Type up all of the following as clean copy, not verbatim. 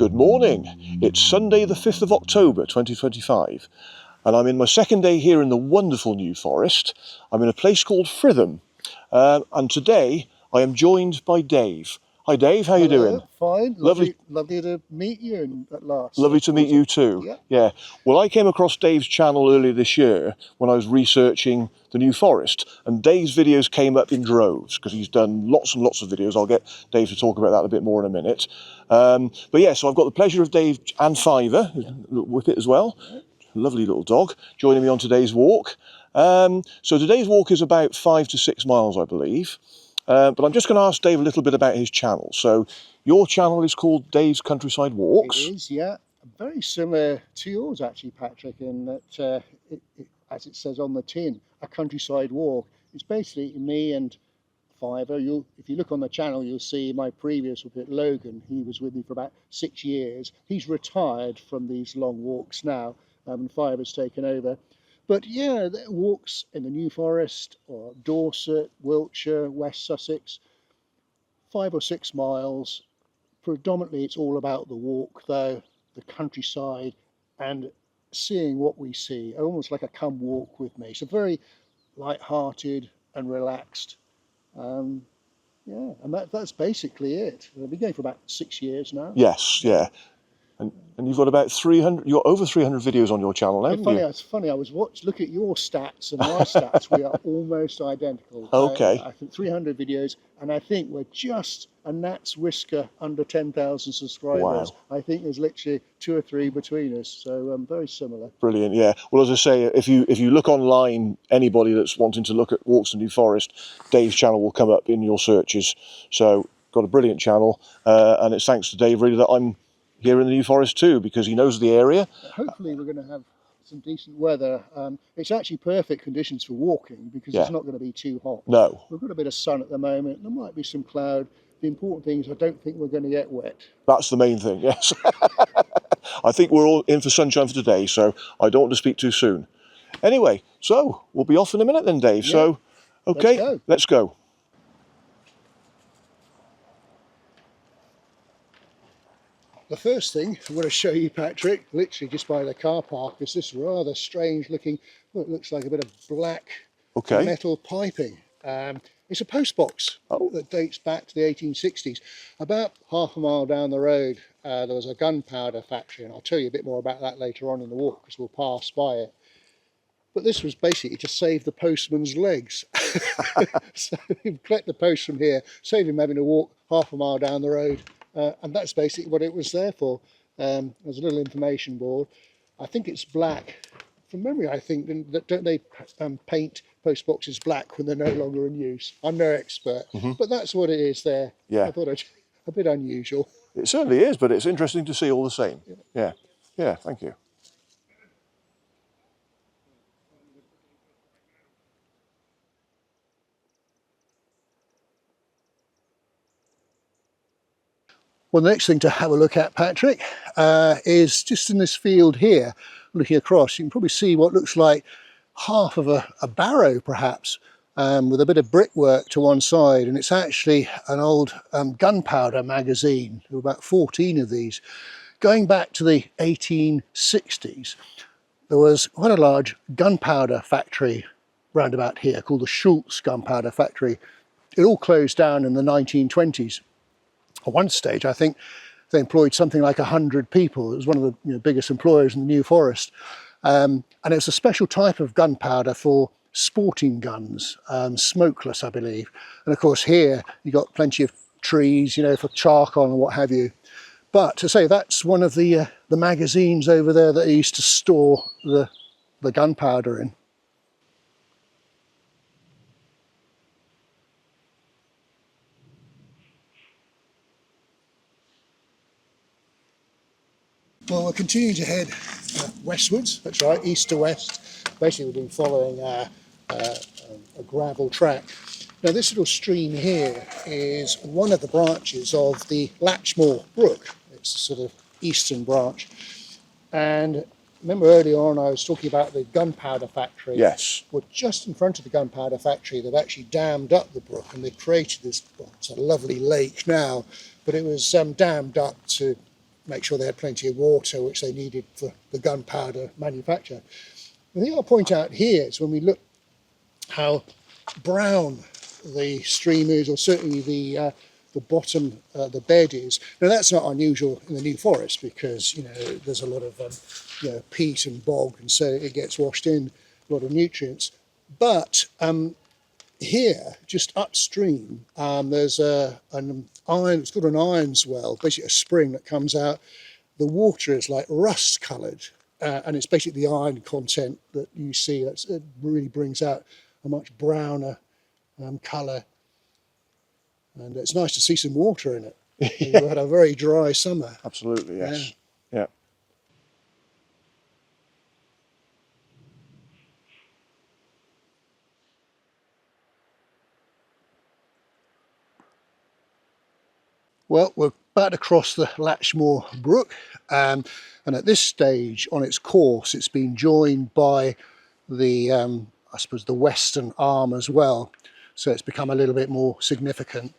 Good morning. It's Sunday the 5th of October 2025 and I'm in my second day here in the wonderful New Forest. I'm in a place called Fritham and today I am joined by Dave. Hi Dave, how are you doing? Fine, lovely to meet you at last. Lovely to meet you too. Yeah. Well, I came across Dave's channel earlier this year when I was researching the New Forest, and Dave's videos came up in droves because he's done lots and lots of videos. I'll get Dave to talk about that a bit more in a minute. But yeah, so I've got the pleasure of Dave and Fiver, with it as well. Lovely little dog, joining me on today's walk. So today's walk is about 5 to 6 miles, I believe. But I'm just going to ask Dave a little bit about his channel. So your channel is called Dave's Countryside Walks. It is, yeah. Very similar to yours, actually, Patrick, in that, as it says on the tin, a countryside walk. It's basically me and Fiver. If you look on the channel, you'll see my previous with Logan. He was with me for about 6 years. He's retired from these long walks now, and Fiver's taken over. But yeah, walks in the New Forest or Dorset, Wiltshire, West Sussex, 5 or 6 miles. Predominantly it's all about the walk though, the countryside and seeing what we see, almost like a come walk with me. So very light-hearted and relaxed. Yeah, and that's basically it. I've been going for about 6 years now. Yes, yeah. And you've got about 300, you're over 300 videos on your channel now, haven't you? It's funny, I was look at your stats and my stats, we are almost identical. Okay. I think 300 videos, and I think we're just a gnat's whisker under 10,000 subscribers. Wow. I think there's literally 2 or 3 between us, so very similar. Brilliant, yeah. Well, as I say, if you look online, anybody that's wanting to look at walks in New Forest, Dave's channel will come up in your searches. So, got a brilliant channel, and it's thanks to Dave really that I'm here in the New Forest too, because he knows the area. Hopefully we're going to have some decent weather. It's actually perfect conditions for walking because it's not going to be too hot. No. We've got a bit of sun at the moment. There might be some cloud. The important thing is I don't think we're going to get wet. That's the main thing, yes. I think we're all in for sunshine for today, so I don't want to speak too soon. Anyway, so we'll be off in a minute then, Dave. Yeah. So, okay, let's go. The first thing I want to show you, Patrick, literally just by the car park, is this rather strange looking, well, it looks like a bit of black metal piping. It's a post box that dates back to the 1860s. About half a mile down the road, there was a gunpowder factory, and I'll tell you a bit more about that later on in the walk because we'll pass by it. But this was basically to save the postman's legs. So you collect the post from here, save him having to walk half a mile down the road. And that's basically what it was there for. There's a little information board. I think it's black. From memory, I think, don't they paint post boxes black when they're no longer in use? I'm no expert, but that's what it is there. Yeah. I thought it a bit unusual. It certainly is, but it's interesting to see all the same. Yeah, yeah, thank you. Well, the next thing to have a look at, Patrick, is just in this field here, looking across, you can probably see what looks like half of a barrow, perhaps, with a bit of brickwork to one side, and it's actually an old gunpowder magazine. There were about 14 of these. Going back to the 1860s, there was quite a large gunpowder factory round about here called the Schultze gunpowder factory. It all closed down in the 1920s. At one stage, I think they employed something like 100 people. It was one of the biggest employers in the New Forest. And it was a special type of gunpowder for sporting guns, smokeless, I believe. And of course here, you've got plenty of trees, for charcoal and what have you. But to say that's one of the magazines over there that they used to store the gunpowder in. Well, we're continuing to head westwards, that's right, east to west. Basically, we've been following a gravel track. Now, this little stream here is one of the branches of the Latchmore Brook. It's a sort of eastern branch. And remember earlier on I was talking about the gunpowder factory? Yes. Well, just in front of the gunpowder factory, they've actually dammed up the brook and they've created this, well, it's a lovely lake now, but it was dammed up to make sure they had plenty of water, which they needed for the gunpowder manufacture. The thing I'll point out here is when we look how brown the stream is, or certainly the bottom, the bed is. Now that's not unusual in the New Forest because there's a lot of peat and bog, and so it gets washed in a lot of nutrients. But here, just upstream, there's an iron. It's called an iron's well, basically a spring that comes out. The water is like rust coloured, and it's basically the iron content that you see. It really brings out a much browner colour, and it's nice to see some water in it. Yeah. We had a very dry summer. Absolutely, yes. Yeah. Well, we're about to cross the Latchmore Brook, and at this stage on its course it's been joined by the I suppose the western arm as well, so it's become a little bit more significant.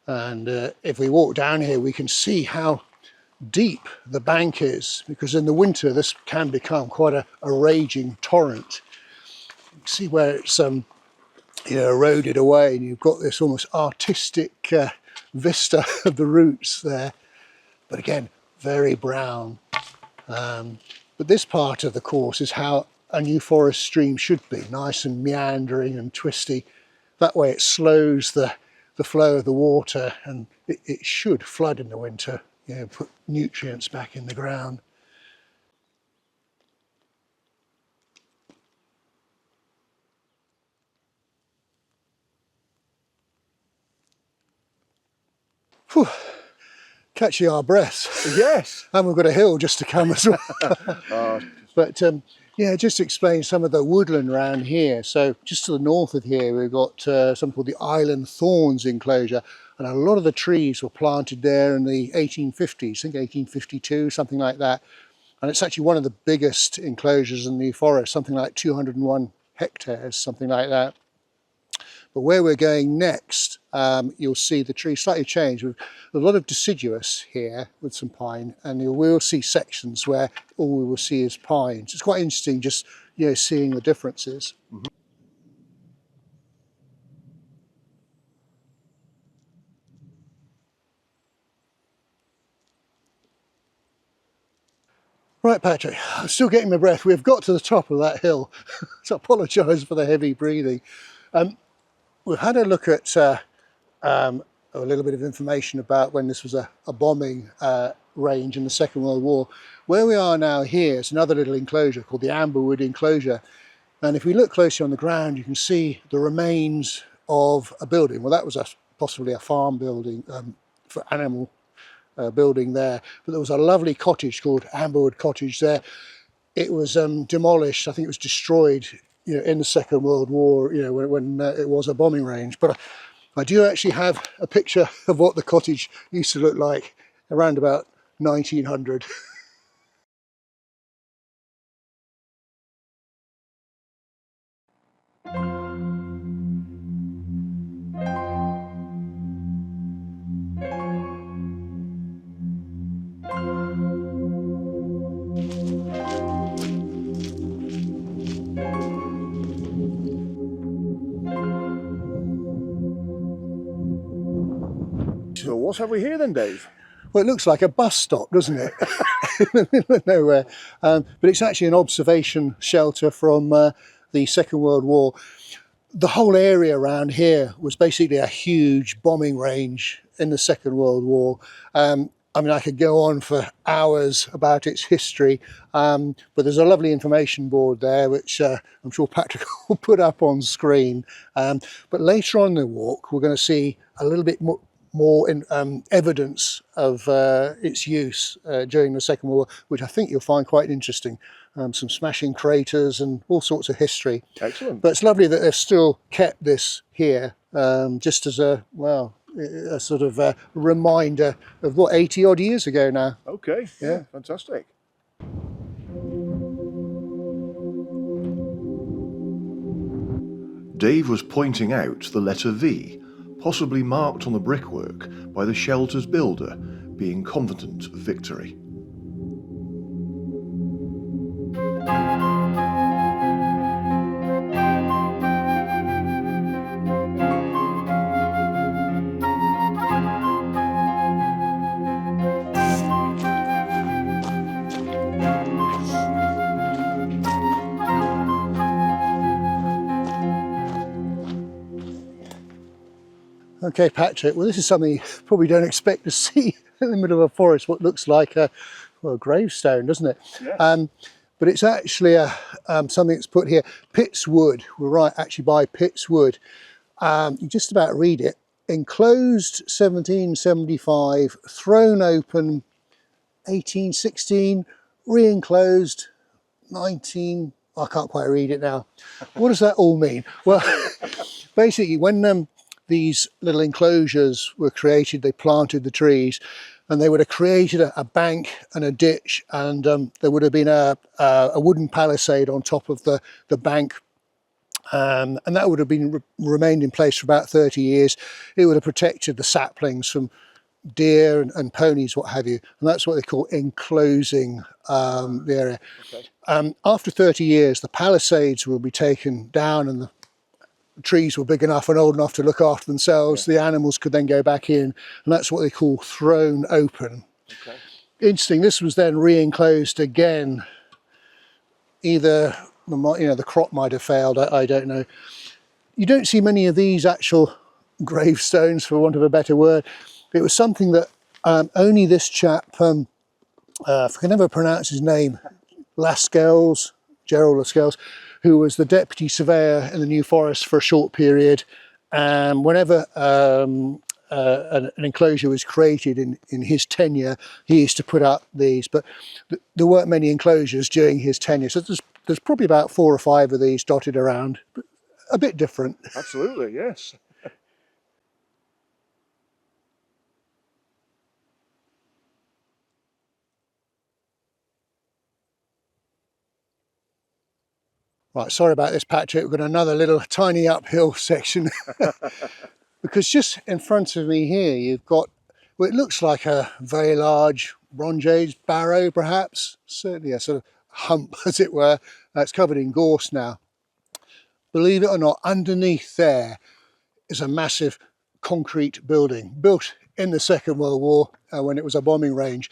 And if we walk down here we can see how deep the bank is, because in the winter this can become quite a raging torrent. You can see where it's eroded away, and you've got this almost artistic vista of the roots there, but again very brown. But this part of the course is how a New Forest stream should be, nice and meandering and twisty. That way it slows the flow of the water, and it should flood in the winter, put nutrients back in the ground. Whew. Catching our breaths. Yes. And we've got a hill just to come as well. But yeah, just to explain some of the woodland around here. So just to the north of here, we've got something called the Island Thorns enclosure. And a lot of the trees were planted there in the 1850s, I think 1852, something like that. And it's actually one of the biggest enclosures in the forest, something like 201 hectares, something like that. But where we're going next, you'll see the trees slightly change. We've a lot of deciduous here with some pine, and you will see sections where all we will see is pines. It's quite interesting just seeing the differences. Mm-hmm. Right, Patrick, I'm still getting my breath. We've got to the top of that hill, so I apologise for the heavy breathing. We've had a look at a little bit of information about when this was a bombing range in the Second World War. Where we are now here is another little enclosure called the Amberwood enclosure. And if we look closely on the ground, you can see the remains of a building. Well, that was possibly a farm building for animal building there. But there was a lovely cottage called Amberwood Cottage there. It was demolished. I think it was destroyed in the Second World War, when it was a bombing range. But I do actually have a picture of what the cottage used to look like around about 1900. So what have we here then, Dave? Well, it looks like a bus stop, doesn't it? In the middle of nowhere. But it's actually an observation shelter from the Second World War. The whole area around here was basically a huge bombing range in the Second World War. I mean, I could go on for hours about its history, but there's a lovely information board there, which I'm sure Patrick will put up on screen. But later on in the walk, we're going to see a little bit more evidence of its use during the Second World War, which I think you'll find quite interesting. Some smashing craters and all sorts of history. Excellent. But it's lovely that they've still kept this here, just as a sort of a reminder of what, 80 odd years ago now. Okay, yeah, fantastic. Dave was pointing out the letter V, possibly marked on the brickwork by the shelter's builder, being confident of victory. Okay, Patrick, well, this is something you probably don't expect to see in the middle of a forest, what looks like a, well, a gravestone, doesn't it? Yes. But it's actually something that's put here, Pittswood. We're right actually by Pittswood. You just about read it. Enclosed 1775, thrown open 1816, re-enclosed 19... I can't quite read it now. What does that all mean? Well, basically when these little enclosures were created, they planted the trees, and they would have created a bank and a ditch, and there would have been a wooden palisade on top of the bank, and that would have been remained in place for about 30 years. It would have protected the saplings from deer and ponies, what have you, and that's what they call enclosing the area. Okay. After 30 years, the palisades will be taken down, and the trees were big enough and old enough to look after themselves. Yeah. The animals could then go back in, and that's what they call thrown open. Okay. Interesting, this was then re-enclosed again. Either the crop might have failed, I don't know. You don't see many of these actual gravestones, for want of a better word. It was something that only this chap, if I can never pronounce his name, Lascelles, Gerald Lascelles, who was the deputy surveyor in the New Forest for a short period. Whenever an enclosure was created in his tenure, he used to put up these, but there weren't many enclosures during his tenure. So there's probably about 4 or 5 of these dotted around, but a bit different. Absolutely, yes. Right, sorry about this, Patrick. We've got another little tiny uphill section. Because just in front of me here, you've got, well, it looks like a very large Bronze Age barrow, perhaps. Certainly a sort of hump, as it were. It's covered in gorse now. Believe it or not, underneath there is a massive concrete building built in the Second World War when it was a bombing range.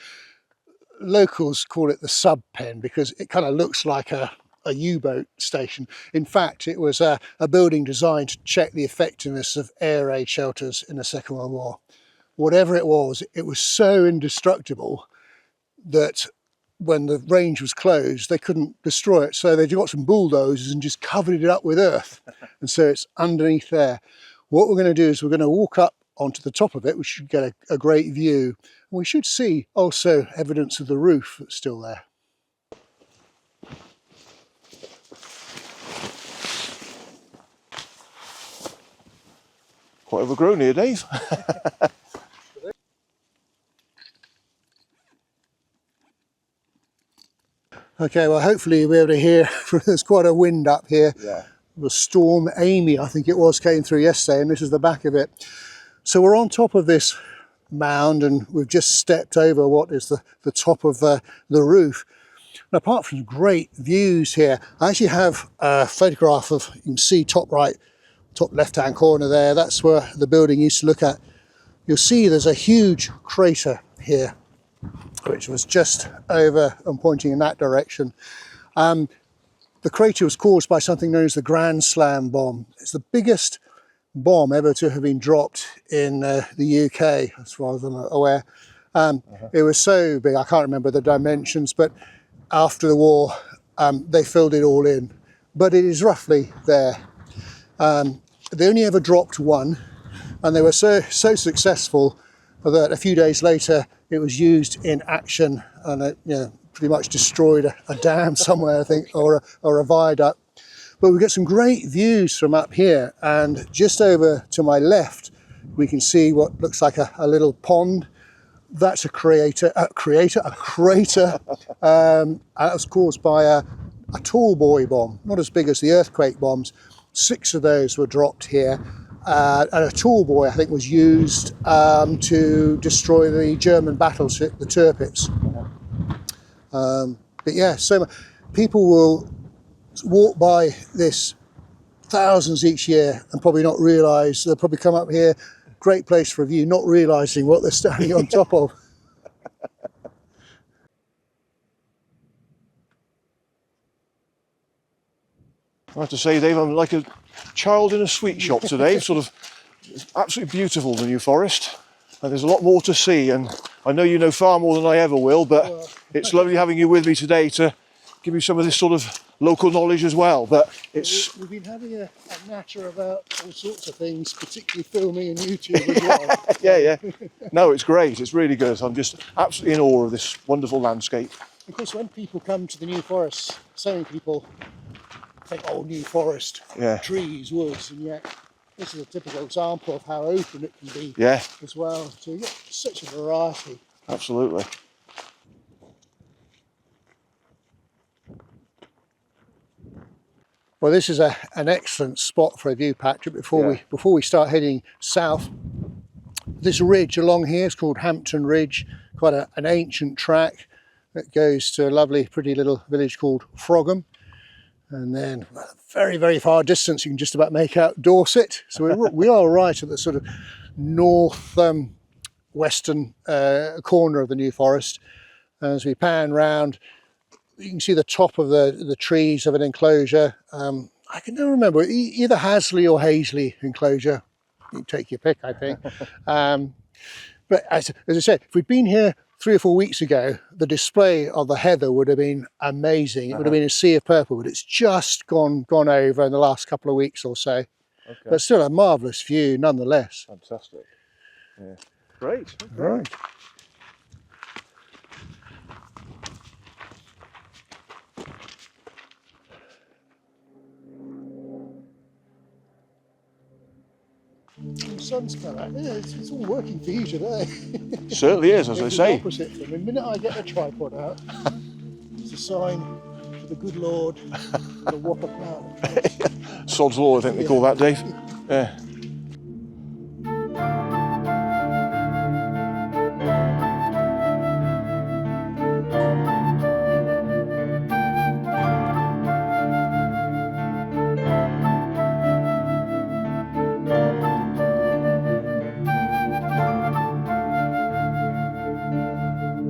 Locals call it the sub pen because it kind of looks like a U-boat station. In fact, it was a building designed to check the effectiveness of air raid shelters in the Second World War. Whatever it was so indestructible that when the range was closed, they couldn't destroy it. So they got some bulldozers and just covered it up with earth. And so it's underneath there. What we're going to do is we're going to walk up onto the top of it. We should get a great view. We should see also evidence of the roof that's still there. Quite overgrown here, Dave. Okay, well, hopefully you'll be able to hear, there's quite a wind up here. Yeah. The storm Amy, I think it was, came through yesterday, and this is the back of it. So we're on top of this mound, and we've just stepped over what is the top of the roof. And apart from great views here, I actually have a photograph of, you can see top right, top left-hand corner there, that's where the building used to look at. You'll see there's a huge crater here, which was just over and pointing in that direction. The crater was caused by something known as the Grand Slam bomb. It's the biggest bomb ever to have been dropped in the UK, as far as I'm aware. It was so big, I can't remember the dimensions, but after the war, they filled it all in. But it is roughly there. They only ever dropped one, and they were so successful that a few days later it was used in action, and it pretty much destroyed a dam somewhere, I think, or a viaduct. But we get some great views from up here, and just over to my left we can see what looks like a little pond. That's a crater. That was caused by a tall boy bomb, not as big as the earthquake bombs. 6 of those were dropped here, and a tall boy, I think, was used to destroy the German battleship, the Tirpitz. But yeah, so people will walk by this thousands each year and probably not realise, they'll probably come up here, great place for a view, not realising what they're standing on top of. I have to say, Dave, I'm like a child in a sweet shop today, sort of It's absolutely beautiful, the New Forest, and there's a lot more to see, and I know you know far more than I ever will, but it's lovely having you with me today to give you some of this sort of local knowledge as well. But it's we've been having a natter about all sorts of things, particularly filming and YouTube as well. yeah. No, it's great. It's really good. I'm just absolutely in awe of this wonderful landscape. Of course, when people come to the New Forest, so many people think, oh, New Forest, trees, woods, and yet this is a typical example of how open it can be as well. So you get such a variety. Absolutely. Well, this is an excellent spot for a view, Patrick. Before we start heading south, this ridge along here is called Hampton Ridge, quite an ancient track that goes to a lovely, pretty little village called Fritham. And then very, very far distance, you can just about make out Dorset. So we are right at the sort of north western corner of the New Forest. As we pan round, you can see the top of the trees of an enclosure. I can never remember, either Hasley or Hazley enclosure. You take your pick, I think. But as I said, if we'd been here 3 or 4 weeks ago, the display of the heather would have been amazing. It would have been a sea of purple, but it's just gone over in the last couple of weeks or so. Okay. But still a marvellous view nonetheless. Fantastic. Yeah. Great. Okay. Right. The sun's come out. Yeah, it's all working for you today. Certainly is, as I say. The opposite for me. The minute I get the tripod out, it's a sign for the good Lord, the whopper cloud. Sod's law, I think they call that, Dave. Yeah.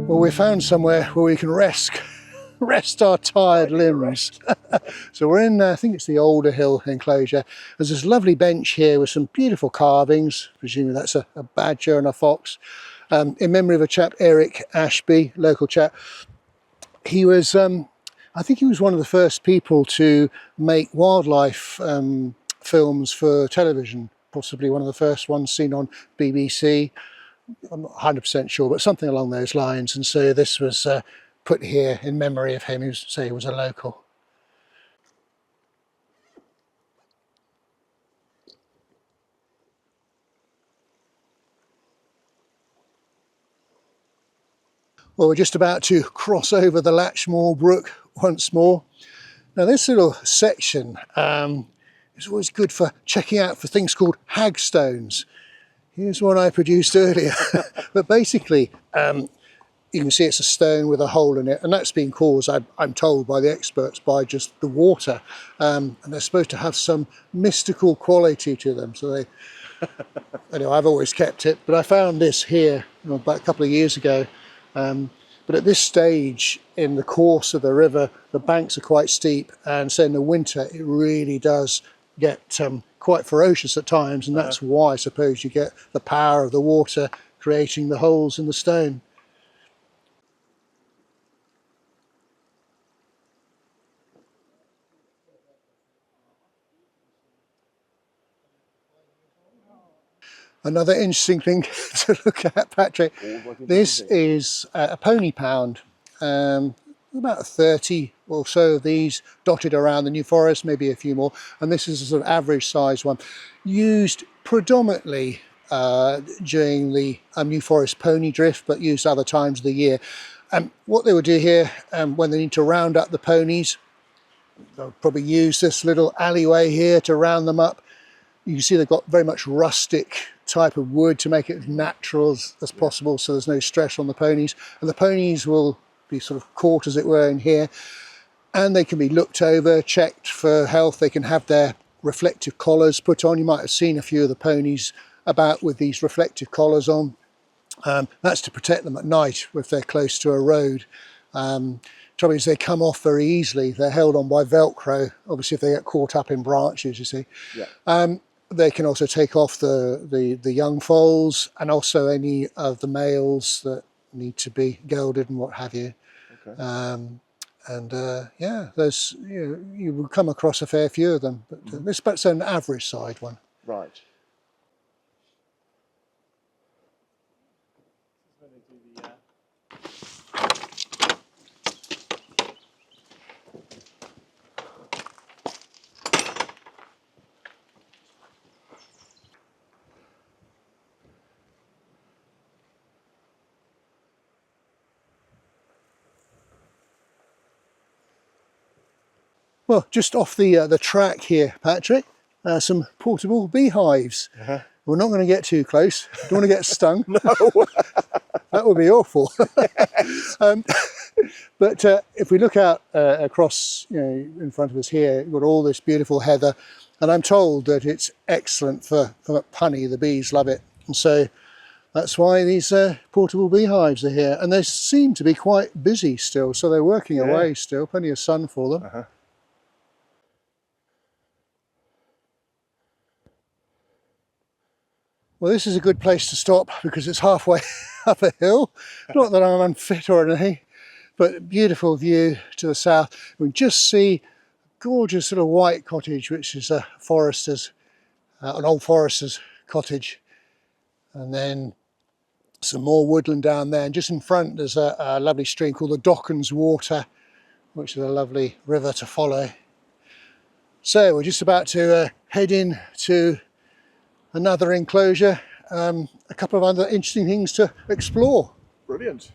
Well, we found somewhere where we can rest our tired limbs. So we're in, I think it's the Older Hill enclosure. There's this lovely bench here with some beautiful carvings. Presumably that's a badger and a fox. In memory of a chap, Eric Ashby, local chap. He was, I think he was one of the first people to make wildlife films for television. Possibly one of the first ones seen on BBC. I'm not 100% sure, but something along those lines. And so this was put here in memory of him. He was a local. Well, we're just about to cross over the Latchmore Brook once more. Now this little section is always good for checking out for things called hagstones. Here's one I produced earlier, but basically you can see it's a stone with a hole in it, and that's been caused, I'm told by the experts, by just the water, and they're supposed to have some mystical quality to them. So they, anyway, I've always kept it, but I found this here about a couple of years ago. But at this stage in the course of the river, the banks are quite steep, and so in the winter it really does get quite ferocious at times, and that's why I suppose you get the power of the water creating the holes in the stone. Another interesting thing to look at, Patrick, this is a pony pound. About 30 or so of these dotted around the New Forest, maybe a few more, and this is a sort of average size one, used predominantly during the New Forest pony drift, but used other times of the year. What they would do here, when they need to round up the ponies, they'll probably use this little alleyway here to round them up. You can see they've got very much rustic type of wood to make it as natural as possible, so there's no stress on the ponies, and the ponies will be sort of caught, as it were, in here, and they can be looked over, checked for health. They can have their reflective collars put on. You might have seen a few of the ponies about with these reflective collars on. That's to protect them at night if they're close to a road. Trouble is they come off very easily. They're held on by Velcro, obviously, if they get caught up in branches, you see. Yeah. they can also take off the young foals, and also any of the males that need to be gelded and what have you. Okay. Yeah, there's you will come across a fair few of them, but this is an average side one. Right. Well, just off the track here, Patrick, some portable beehives. We're not going to get too close. Don't want to get stung. No. That would be awful. But if we look out across, in front of us here, we've got all this beautiful heather, and I'm told that it's excellent for honey. The bees love it, and so that's why these portable beehives are here. And they seem to be quite busy still, so they're working away still. Plenty of sun for them. Well, this is a good place to stop because it's halfway up a hill. Not that I'm unfit or anything, but beautiful view to the south. We can just see a gorgeous sort of white cottage, which is a forester's, an old forester's cottage. And then some more woodland down there. And just in front, there's a lovely stream called the Docken's Water, which is a lovely river to follow. So we're just about to head in to another enclosure, a couple of other interesting things to explore. Brilliant.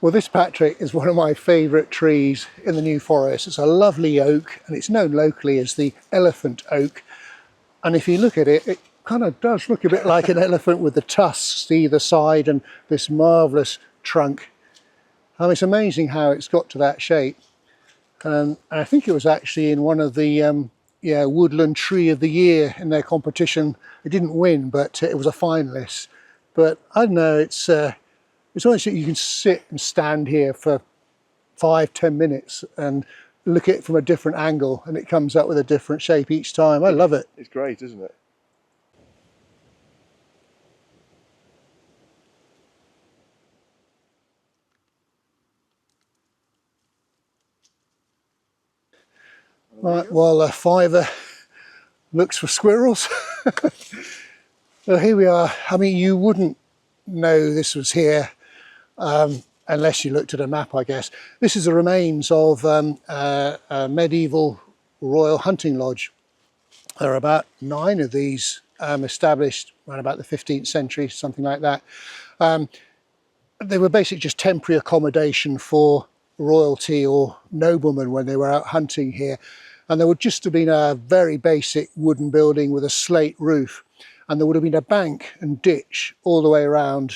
Well, this, Patrick, is one of my favourite trees in the New Forest. It's a lovely oak, and it's known locally as the elephant oak. And if you look at it, it kind of does look a bit like an elephant with the tusks either side and this marvellous trunk. I mean, it's amazing how it's got to that shape. And I think it was actually in one of the Woodland Tree of the Year in their competition. It didn't win, but it was a finalist. But I don't know, it's always that you can sit and stand here for 5-10 minutes and look at it from a different angle, and it comes up with a different shape each time. I love it. It's great, isn't it? Right, while Fiver looks for squirrels. Well, here we are. I mean, you wouldn't know this was here unless you looked at a map, I guess. This is the remains of a medieval royal hunting lodge. There are about 9 of these established around about the 15th century, something like that. They were basically just temporary accommodation for royalty or noblemen when they were out hunting here. And there would just have been a very basic wooden building with a slate roof. And there would have been a bank and ditch all the way around.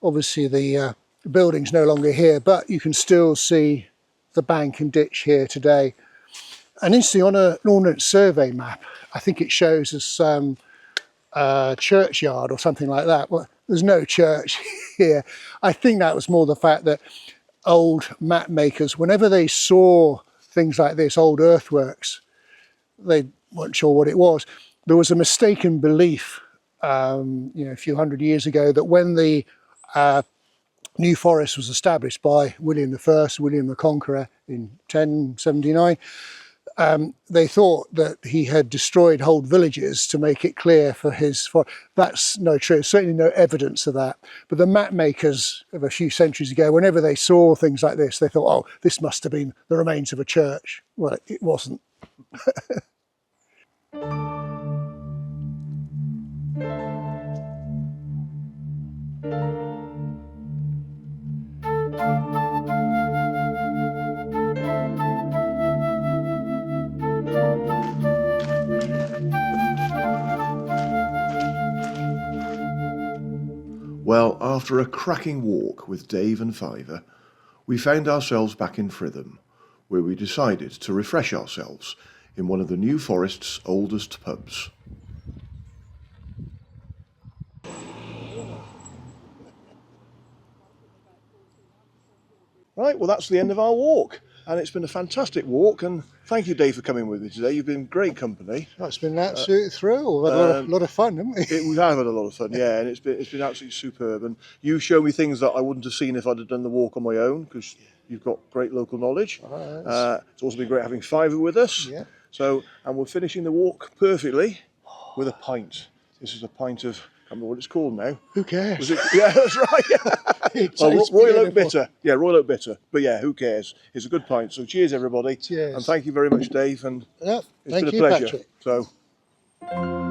Obviously the building's no longer here, but you can still see the bank and ditch here today. And interestingly, on an Ordnance Survey map, I think it shows us a churchyard or something like that. Well, there's no church here. I think that was more the fact that old map makers, whenever they saw things like this, old earthworks, they weren't sure what it was. There was a mistaken belief, a few hundred years ago, that when the New Forest was established by William I, William the Conqueror in 1079, they thought that he had destroyed whole villages to make it clear for his forest. That's no true, certainly no evidence of that. But the map makers of a few centuries ago, whenever they saw things like this, they thought, oh, this must have been the remains of a church. Well, it wasn't. Well, after a cracking walk with Dave and Fiver, we found ourselves back in Fritham, where we decided to refresh ourselves in one of the New Forest's oldest pubs. Right, well, that's the end of our walk. And it's been a fantastic walk. And thank you, Dave, for coming with me today. You've been great company. Oh, it's been an absolute thrill. We've had a lot of fun, haven't we? We have had a lot of fun, yeah, and it's been absolutely superb. And you show me things that I wouldn't have seen if I'd have done the walk on my own, because you've got great local knowledge. It's also been great having Fiver with us. Yeah. So, and we're finishing the walk perfectly with a pint. This is a pint of, I can't remember what it's called now. Who cares? Was it? Yeah, that's right. Royal Oak Bitter. Yeah, Royal Oak Bitter. But yeah, who cares? It's a good pint. So cheers, everybody. Cheers. And thank you very much, Dave. And Yeah, it's thank been a you, pleasure. Patrick. So.